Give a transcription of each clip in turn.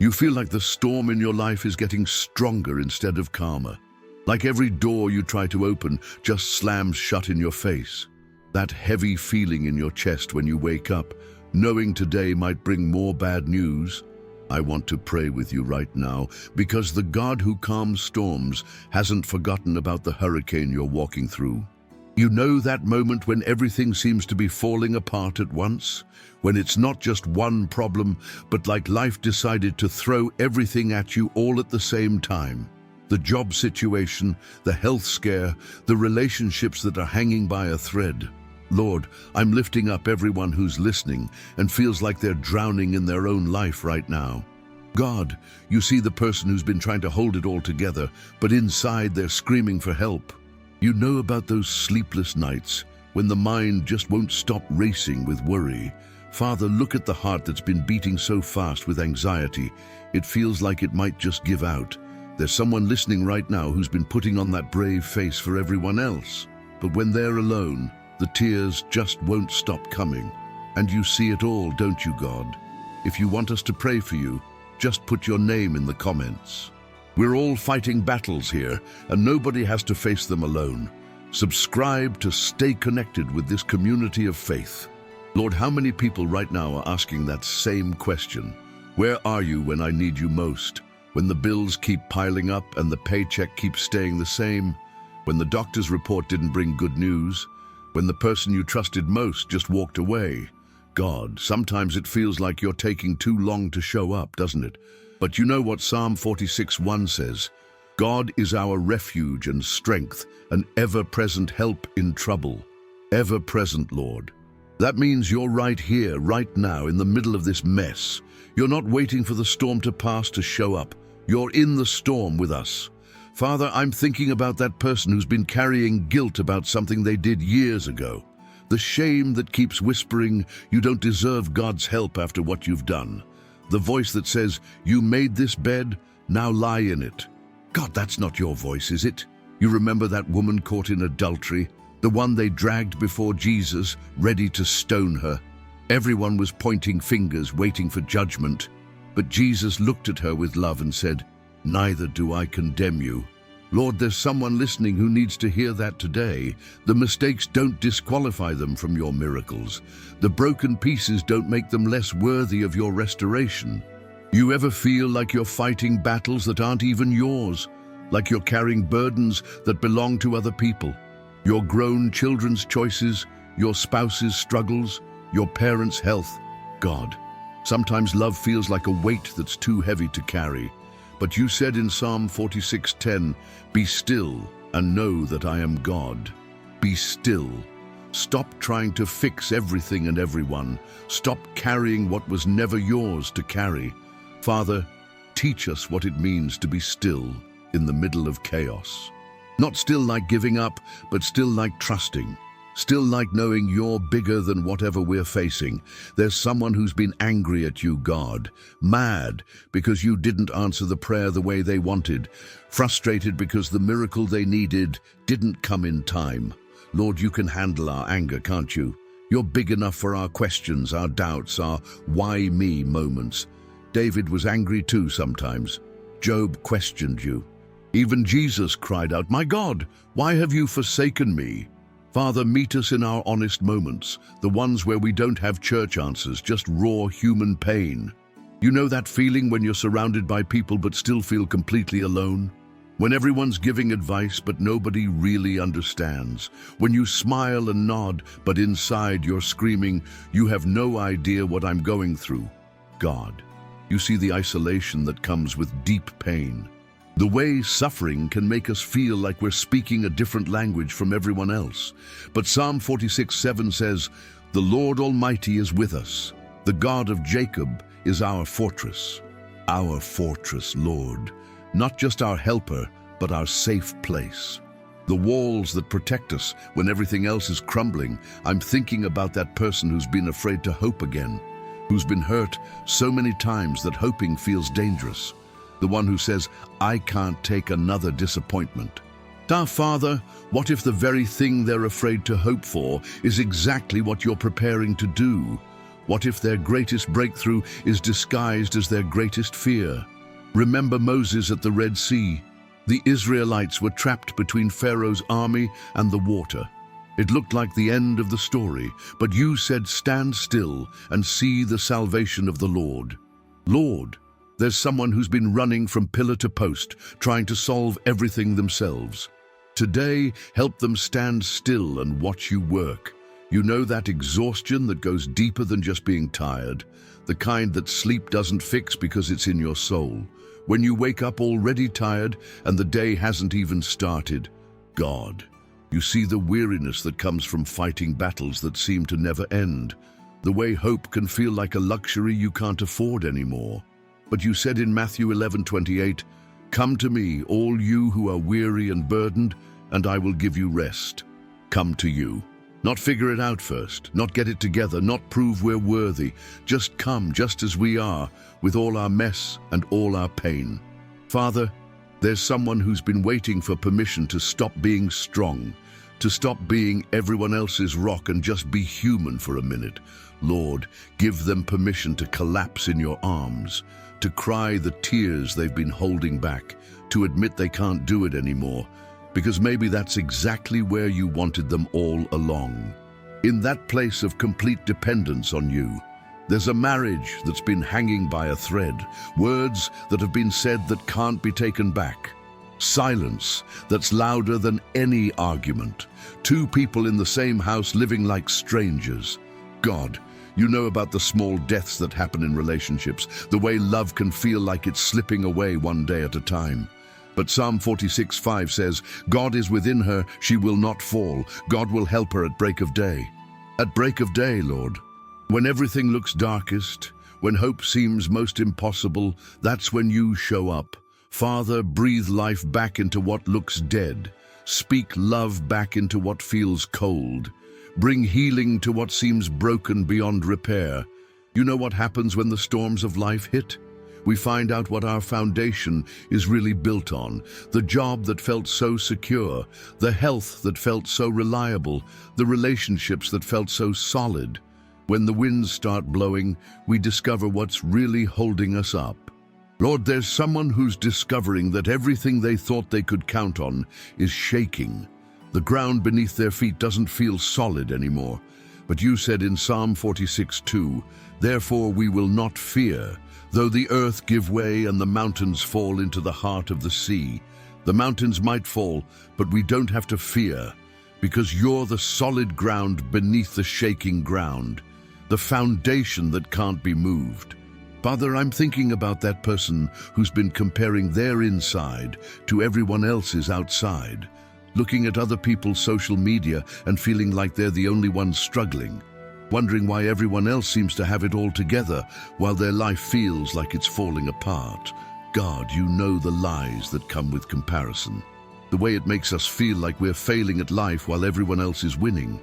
You feel like the storm in your life is getting stronger instead of calmer. Like every door you try to open just slams shut in your face. That heavy feeling in your chest when you wake up, knowing today might bring more bad news. I want to pray with you right now, because the God who calms storms hasn't forgotten about the hurricane you're walking through. You know that moment when everything seems to be falling apart at once? When it's not just one problem, but like life decided to throw everything at you all at the same time. The job situation, the health scare, the relationships that are hanging by a thread. Lord, I'm lifting up everyone who's listening and feels like they're drowning in their own life right now. God, you see the person who's been trying to hold it all together, but inside they're screaming for help. You know about those sleepless nights when the mind just won't stop racing with worry. Father, look at the heart that's been beating so fast with anxiety. It feels like it might just give out. There's someone listening right now who's been putting on that brave face for everyone else. But when they're alone, the tears just won't stop coming. And you see it all, don't you, God? If you want us to pray for you, just put your name in the comments. We're all fighting battles here, and nobody has to face them alone. Subscribe to stay connected with this community of faith. Lord, how many people right now are asking that same question? Where are you when I need you most? When the bills keep piling up and the paycheck keeps staying the same? When the doctor's report didn't bring good news? When the person you trusted most just walked away? God, sometimes it feels like you're taking too long to show up, doesn't it? But you know what Psalm 46:1 says? God is our refuge and strength, an ever-present help in trouble. Ever-present, Lord. That means you're right here, right now, in the middle of this mess. You're not waiting for the storm to pass to show up. You're in the storm with us. Father, I'm thinking about that person who's been carrying guilt about something they did years ago. The shame that keeps whispering, you don't deserve God's help after what you've done. The voice that says, you made this bed, now lie in it. God, that's not your voice, is it? You remember that woman caught in adultery, the one they dragged before Jesus, ready to stone her. Everyone was pointing fingers, waiting for judgment. But Jesus looked at her with love and said, neither do I condemn you. Lord, there's someone listening who needs to hear that today. The mistakes don't disqualify them from your miracles. The broken pieces don't make them less worthy of your restoration. You ever feel like you're fighting battles that aren't even yours? Like you're carrying burdens that belong to other people? Your grown children's choices, your spouse's struggles, your parents' health? God, sometimes love feels like a weight that's too heavy to carry. But you said in Psalm 46:10, be still and know that I am God. Be still. Stop trying to fix everything and everyone. Stop carrying what was never yours to carry. Father, teach us what it means to be still in the middle of chaos. Not still like giving up, but still like trusting. Still like knowing you're bigger than whatever we're facing. There's someone who's been angry at you, God. Mad because you didn't answer the prayer the way they wanted. Frustrated because the miracle they needed didn't come in time. Lord, you can handle our anger, can't you? You're big enough for our questions, our doubts, our why me moments. David was angry too sometimes. Job questioned you. Even Jesus cried out, my God, why have you forsaken me? Father, meet us in our honest moments, the ones where we don't have church answers, just raw human pain. You know that feeling when you're surrounded by people but still feel completely alone? When everyone's giving advice but nobody really understands? When you smile and nod but inside you're screaming, you have no idea what I'm going through? God, you see the isolation that comes with deep pain. The way suffering can make us feel like we're speaking a different language from everyone else. But Psalm 46:7 says, the Lord Almighty is with us. The God of Jacob is our fortress. Our fortress, Lord. Not just our helper, but our safe place. The walls that protect us when everything else is crumbling. I'm thinking about that person who's been afraid to hope again, who's been hurt so many times that hoping feels dangerous. The one who says, I can't take another disappointment. Our Father, what if the very thing they're afraid to hope for is exactly what you're preparing to do? What if their greatest breakthrough is disguised as their greatest fear? Remember Moses at the Red Sea. The Israelites were trapped between Pharaoh's army and the water. It looked like the end of the story, but you said, "Stand still and see the salvation of the Lord." Lord, there's someone who's been running from pillar to post, trying to solve everything themselves. Today, help them stand still and watch you work. You know that exhaustion that goes deeper than just being tired, the kind that sleep doesn't fix because it's in your soul. When you wake up already tired and the day hasn't even started, God, you see the weariness that comes from fighting battles that seem to never end. The way hope can feel like a luxury you can't afford anymore. But you said in Matthew 11:28, "Come to me, all you who are weary and burdened, and I will give you rest." Come to you. Not figure it out first, not get it together, not prove we're worthy. Just come just as we are, with all our mess and all our pain. Father, there's someone who's been waiting for permission to stop being strong, to stop being everyone else's rock and just be human for a minute. Lord, give them permission to collapse in your arms, to cry the tears they've been holding back, to admit they can't do it anymore, because maybe that's exactly where you wanted them all along. In that place of complete dependence on you, there's a marriage that's been hanging by a thread, words that have been said that can't be taken back, silence that's louder than any argument, two people in the same house living like strangers. God, you know about the small deaths that happen in relationships, the way love can feel like it's slipping away one day at a time. But Psalm 46:5 says, "God is within her, she will not fall. God will help her at break of day." At break of day, Lord. When everything looks darkest, when hope seems most impossible, that's when you show up. Father, breathe life back into what looks dead. Speak love back into what feels cold. Bring healing to what seems broken beyond repair. You know what happens when the storms of life hit? We find out what our foundation is really built on. The job that felt so secure, the health that felt so reliable, the relationships that felt so solid. When the winds start blowing, we discover what's really holding us up. Lord, there's someone who's discovering that everything they thought they could count on is shaking. The ground beneath their feet doesn't feel solid anymore. But you said in Psalm 46:2, "Therefore we will not fear, though the earth give way and the mountains fall into the heart of the sea." The mountains might fall, but we don't have to fear, because you're the solid ground beneath the shaking ground, the foundation that can't be moved. Father, I'm thinking about that person who's been comparing their inside to everyone else's outside, looking at other people's social media and feeling like they're the only ones struggling, wondering why everyone else seems to have it all together while their life feels like it's falling apart. God, you know the lies that come with comparison, the way it makes us feel like we're failing at life while everyone else is winning.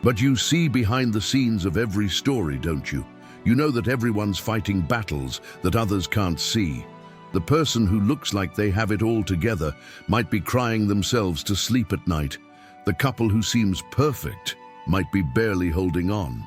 But you see behind the scenes of every story, don't you? You know that everyone's fighting battles that others can't see. The person who looks like they have it all together might be crying themselves to sleep at night. The couple who seems perfect might be barely holding on.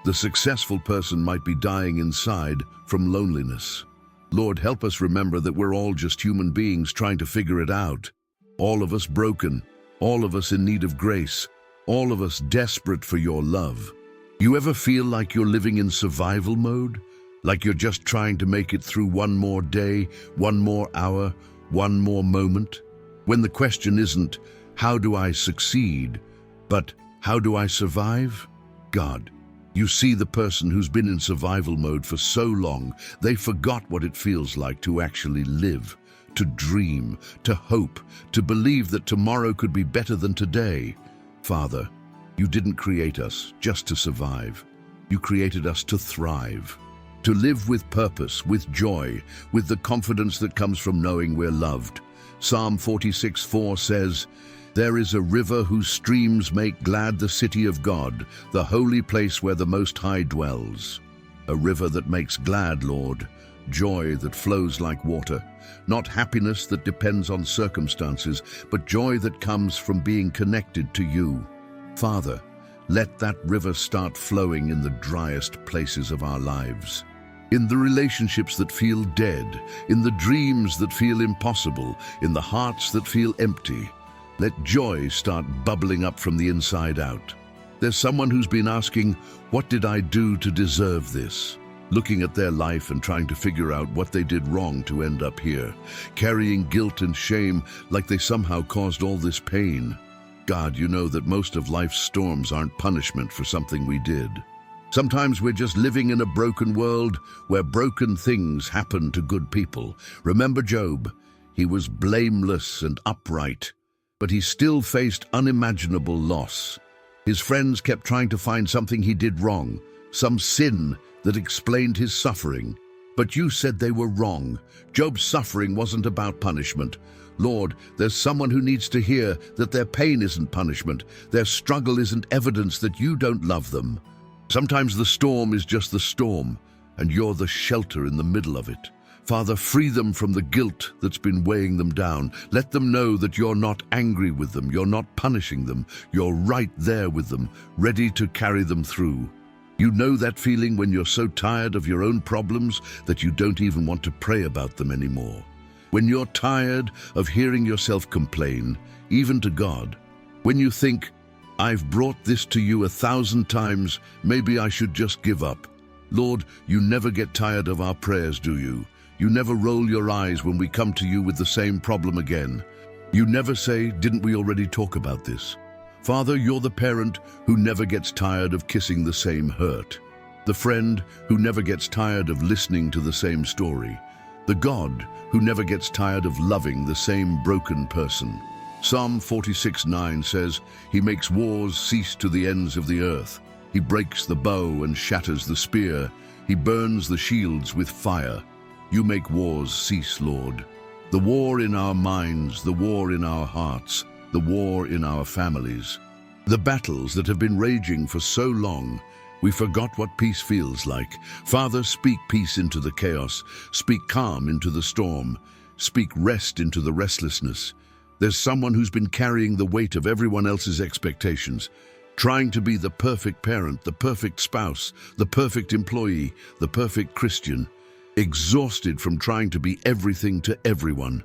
The successful person might be dying inside from loneliness. Lord, help us remember that we're all just human beings trying to figure it out. All of us broken, all of us in need of grace, all of us desperate for your love. You ever feel like you're living in survival mode? Like you're just trying to make it through one more day, one more hour, one more moment? When the question isn't, how do I succeed, but how do I survive? God, you see the person who's been in survival mode for so long, they forgot what it feels like to actually live, to dream, to hope, to believe that tomorrow could be better than today. Father, you didn't create us just to survive. You created us to thrive, to live with purpose, with joy, with the confidence that comes from knowing we're loved. Psalm 46:4 says, "There is a river whose streams make glad the city of God, the holy place where the Most High dwells." A river that makes glad, Lord, joy that flows like water, not happiness that depends on circumstances, but joy that comes from being connected to you. Father, let that river start flowing in the driest places of our lives. In the relationships that feel dead, in the dreams that feel impossible, in the hearts that feel empty. Let joy start bubbling up from the inside out. There's someone who's been asking, what did I do to deserve this? Looking at their life and trying to figure out what they did wrong to end up here, carrying guilt and shame like they somehow caused all this pain. God, you know that most of life's storms aren't punishment for something we did. Sometimes we're just living in a broken world where broken things happen to good people. Remember Job? He was blameless and upright, but he still faced unimaginable loss. His friends kept trying to find something he did wrong, some sin that explained his suffering. But you said they were wrong. Job's suffering wasn't about punishment. Lord, there's someone who needs to hear that their pain isn't punishment. Their struggle isn't evidence that you don't love them. Sometimes the storm is just the storm, and you're the shelter in the middle of it. Father, free them from the guilt that's been weighing them down. Let them know that you're not angry with them, you're not punishing them, you're right there with them, ready to carry them through. You know that feeling when you're so tired of your own problems that you don't even want to pray about them anymore. When you're tired of hearing yourself complain, even to God. When you think, I've brought this to you 1,000 times, maybe I should just give up. Lord, you never get tired of our prayers, do you? You never roll your eyes when we come to you with the same problem again. You never say, didn't we already talk about this? Father, you're the parent who never gets tired of kissing the same hurt. The friend who never gets tired of listening to the same story. The God who never gets tired of loving the same broken person. Psalm 46:9 says, He makes wars cease to the ends of the earth. He breaks the bow and shatters the spear. He burns the shields with fire. You make wars cease, Lord. The war in our minds, the war in our hearts, the war in our families. The battles that have been raging for so long, we forgot what peace feels like. Father, speak peace into the chaos. Speak calm into the storm. Speak rest into the restlessness. There's someone who's been carrying the weight of everyone else's expectations, trying to be the perfect parent, the perfect spouse, the perfect employee, the perfect Christian, exhausted from trying to be everything to everyone.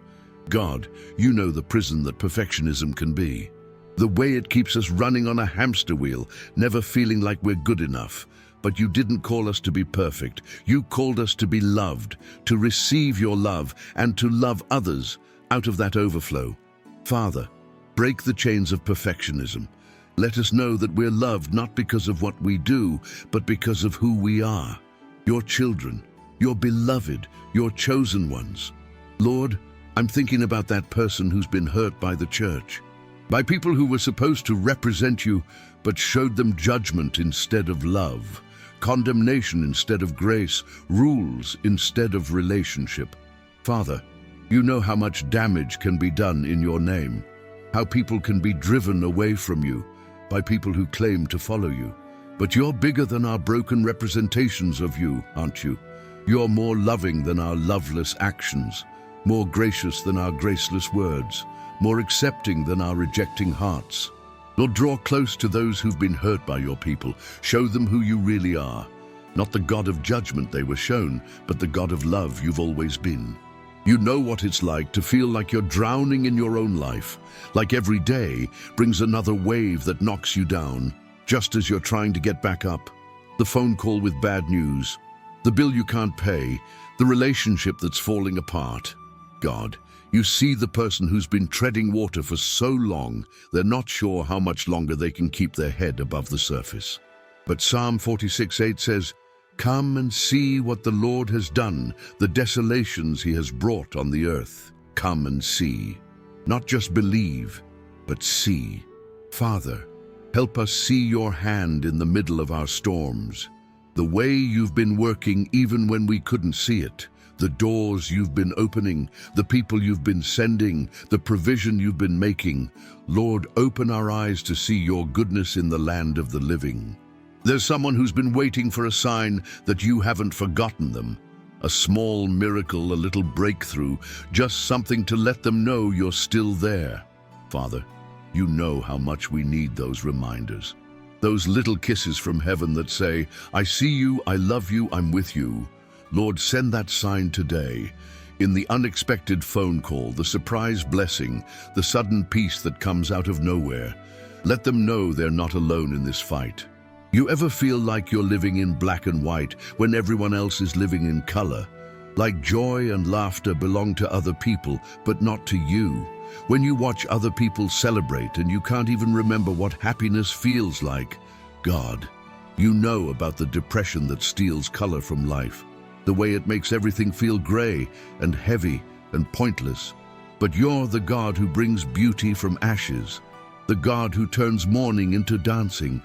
God, you know the prison that perfectionism can be. The way it keeps us running on a hamster wheel, never feeling like we're good enough. But you didn't call us to be perfect. You called us to be loved, to receive your love, and to love others out of that overflow. Father, break the chains of perfectionism. Let us know that we're loved not because of what we do, but because of who we are. Your children, your beloved, your chosen ones. Lord, I'm thinking about that person who's been hurt by the church, by people who were supposed to represent you, but showed them judgment instead of love, condemnation instead of grace, rules instead of relationship. Father, you know how much damage can be done in your name, how people can be driven away from you by people who claim to follow you. But you're bigger than our broken representations of you, aren't you? You're more loving than our loveless actions, more gracious than our graceless words, more accepting than our rejecting hearts. Lord, draw close to those who've been hurt by your people. Show them who you really are. Not the God of judgment they were shown, but the God of love you've always been. You know what it's like to feel like you're drowning in your own life, like every day brings another wave that knocks you down, just as you're trying to get back up. The phone call with bad news, the bill you can't pay, the relationship that's falling apart. God, you see the person who's been treading water for so long, they're not sure how much longer they can keep their head above the surface. But Psalm 46:8 says, Come and see what the Lord has done, the desolations he has brought on the earth. Come and see. Not just believe, but see. Father, help us see your hand in the middle of our storms. The way you've been working even when we couldn't see it. The doors you've been opening, the people you've been sending, the provision you've been making. Lord, open our eyes to see your goodness in the land of the living. There's someone who's been waiting for a sign that you haven't forgotten them. A small miracle, a little breakthrough, just something to let them know you're still there. Father, you know how much we need those reminders. Those little kisses from heaven that say, I see you, I love you, I'm with you. Lord, send that sign today. In the unexpected phone call, the surprise blessing, the sudden peace that comes out of nowhere. Let them know they're not alone in this fight. You ever feel like you're living in black and white when everyone else is living in color? Like joy and laughter belong to other people, but not to you. When you watch other people celebrate and you can't even remember what happiness feels like, God, you know about the depression that steals color from life, the way it makes everything feel gray and heavy and pointless. But you're the God who brings beauty from ashes, the God who turns mourning into dancing,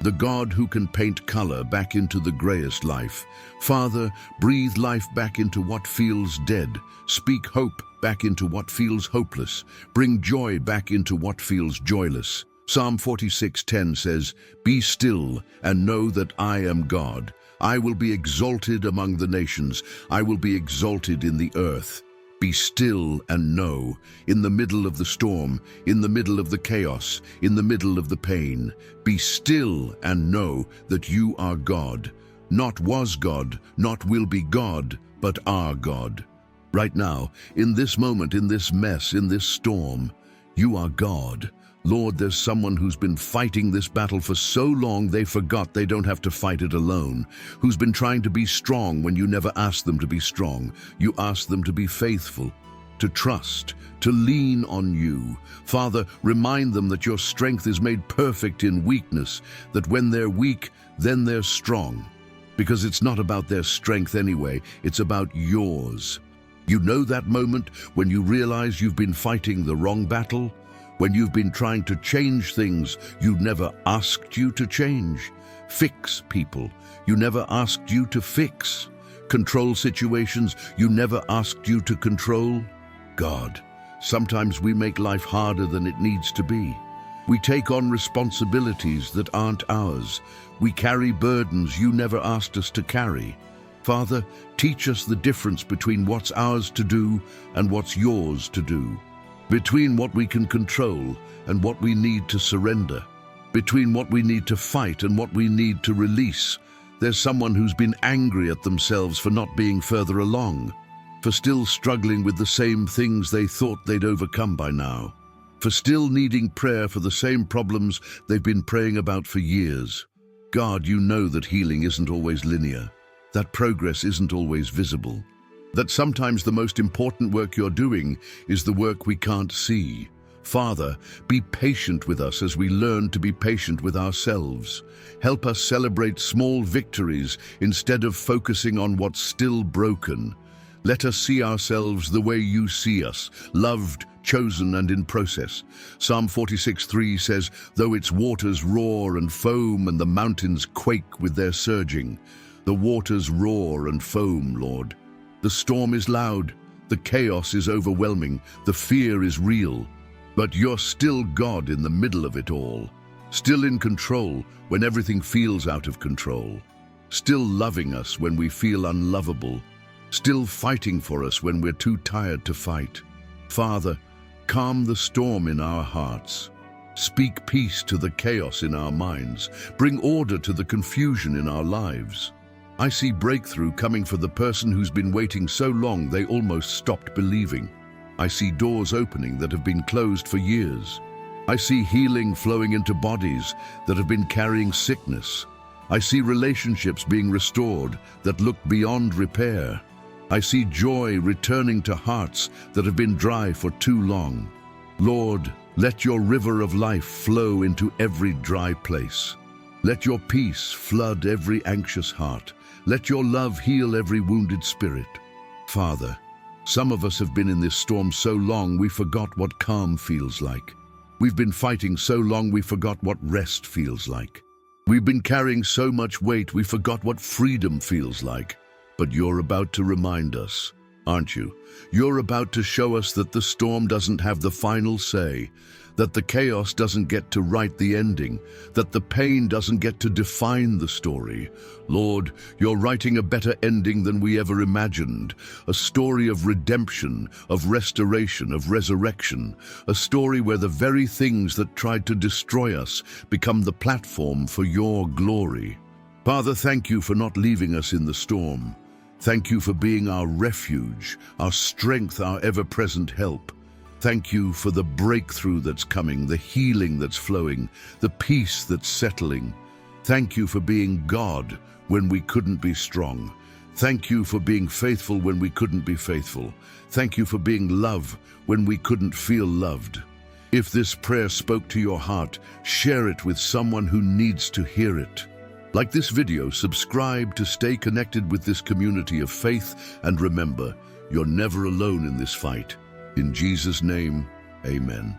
the God who can paint color back into the grayest life. Father, breathe life back into what feels dead. Speak hope back into what feels hopeless. Bring joy back into what feels joyless. Psalm 46:10 says, Be still and know that I am God. I will be exalted among the nations. I will be exalted in the earth. Be still and know, in the middle of the storm, in the middle of the chaos, in the middle of the pain, be still and know that you are God. Not was God, not will be God, but are God. Right now, in this moment, in this mess, in this storm, you are God. Lord, there's someone who's been fighting this battle for so long they forgot they don't have to fight it alone, who's been trying to be strong when you never asked them to be strong. You asked them to be faithful, to trust, to lean on you. Father, remind them that your strength is made perfect in weakness, that when they're weak, then they're strong. Because it's not about their strength anyway, it's about yours. You know that moment when you realize you've been fighting the wrong battle? When you've been trying to change things you never asked you to change. Fix people you never asked you to fix. Control situations you never asked you to control. God, sometimes we make life harder than it needs to be. We take on responsibilities that aren't ours. We carry burdens you never asked us to carry. Father, teach us the difference between what's ours to do and what's yours to do. Between what we can control and what we need to surrender. Between what we need to fight and what we need to release. There's someone who's been angry at themselves for not being further along, for still struggling with the same things they thought they'd overcome by now, for still needing prayer for the same problems they've been praying about for years. God, you know that healing isn't always linear, that progress isn't always visible. That sometimes the most important work you're doing is the work we can't see. Father, be patient with us as we learn to be patient with ourselves. Help us celebrate small victories instead of focusing on what's still broken. Let us see ourselves the way you see us, loved, chosen, and in process. Psalm 46:3 says, Though its waters roar and foam and the mountains quake with their surging. The waters roar and foam, Lord. The storm is loud, the chaos is overwhelming, the fear is real. But you're still God in the middle of it all, still in control when everything feels out of control, still loving us when we feel unlovable, still fighting for us when we're too tired to fight. Father, calm the storm in our hearts. Speak peace to the chaos in our minds. Bring order to the confusion in our lives. I see breakthrough coming for the person who's been waiting so long they almost stopped believing. I see doors opening that have been closed for years. I see healing flowing into bodies that have been carrying sickness. I see relationships being restored that look beyond repair. I see joy returning to hearts that have been dry for too long. Lord, let your river of life flow into every dry place. Let your peace flood every anxious heart. Let your love heal every wounded spirit. Father, some of us have been in this storm so long we forgot what calm feels like. We've been fighting so long we forgot what rest feels like. We've been carrying so much weight we forgot what freedom feels like. But you're about to remind us. aren't you? You're about to show us that the storm doesn't have the final say, that the chaos doesn't get to write the ending, that the pain doesn't get to define the story. Lord, you're writing a better ending than we ever imagined, a story of redemption, of restoration, of resurrection, a story where the very things that tried to destroy us become the platform for your glory. Father, thank you for not leaving us in the storm. Thank you for being our refuge, our strength, our ever-present help. Thank you for the breakthrough that's coming, the healing that's flowing, the peace that's settling. Thank you for being God when we couldn't be strong. Thank you for being faithful when we couldn't be faithful. Thank you for being love when we couldn't feel loved. If this prayer spoke to your heart, share it with someone who needs to hear it. Like this video, subscribe to stay connected with this community of faith, and remember, you're never alone in this fight. In Jesus' name, amen.